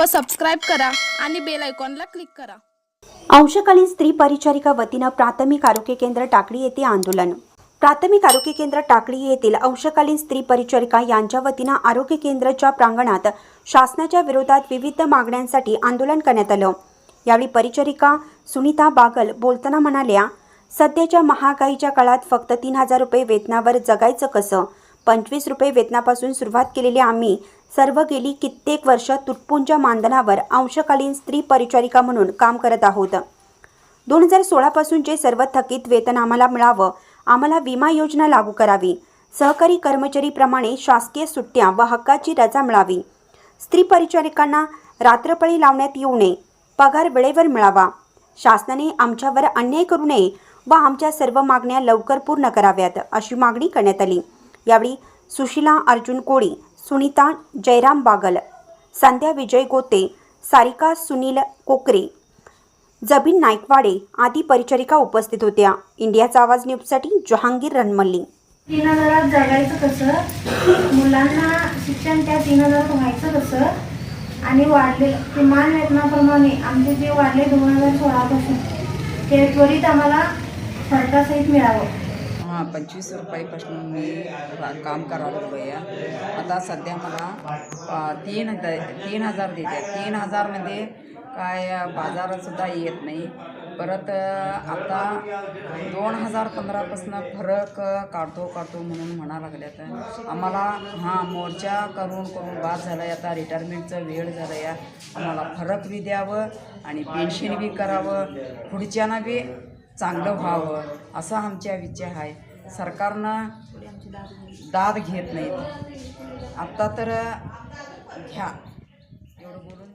व सबस्क्राईब करा आणि बेल आयकॉनला क्लिक करा। अंशकालीन स्त्री परिचारिका वतीने प्राथमिक आरोग्य केंद्र टाकळी येथे आंदोलन। प्राथमिक आरोग्य केंद्र टाकळी येथील अंशकालीन स्त्री परिचारिका यांच्या वतीने आरोग्य केंद्राच्या प्रांगणात शासनाच्या विरोधात विविध मागण्यांसाठी आंदोलन करण्यात आले। यावेळी परिचारिका सुनीता बागल बोलताना म्हणाल्या, सध्याच्या महागाईच्या काळात फक्त 3000 रुपये वेतनावर जगायचं कसं? 25 रुपये वेतनापासून सुरुवात केलेली आम्ही सर्व गेली कित्येक वर्ष तुटपुंज मानधनावर अंशकालीन स्त्री परिचारिका म्हणून काम करत आहोत। 2016 पासून जे सर्व थकीत वेतन आम्हाला मिळावं, आम्हाला विमा योजना लागू करावी, सहकारी कर्मचारीप्रमाणे शासकीय सुट्ट्या व हक्काची रजा मिळावी, स्त्री परिचारिकांना रात्रपाळी लावण्यात येऊ नये, पगार वेळेवर मिळावा, शासनाने आमच्यावर अन्याय करू नये व आमच्या सर्व मागण्या लवकर पूर्ण कराव्यात अशी मागणी करण्यात आली। यावेळी सुशीला अर्जुन कोळी, सुनीता जयराम बागल, संध्या विजय गोते, सारिका सुनील कोकरे, जबीन नाईकवाडे आदी परिचारिका उपस्थित होत्या। इंडियाचा आवाज न्यूजसाठी जहांगीर रणमल्ली। 3000 जगायचं कसं, मुलांना शिक्षण त्या 3000 व्हायचं कसं आणि वाढले किमान वेतनाप्रमाणे आमचे जे वाढले 2016 पासून ते त्वरित आम्हाला फरकासहित मिळावं। हां, 25 रुपयापासून मी काम करायला लागलो आहे। आता सध्या मला 3000 देतात। 3000मध्ये काय बाजारातसुद्धा येत नाही। परत आता 2015पासून फरक काढतो म्हणून म्हणा लागल्यात। आम्हाला मोर्चा करून बाद झाला आहे। आता रिटायरमेंटचं वेळ झालं आहे। आम्हाला फरक बी द्यावं आणि पेन्शन बी करावं, पुढच्यांना बी चांगलं व्हावं असं आमच्या इच्छा आहे। सरकारनं दाद घेत नाहीत। आत्ता तर घ्या एवढं बोलून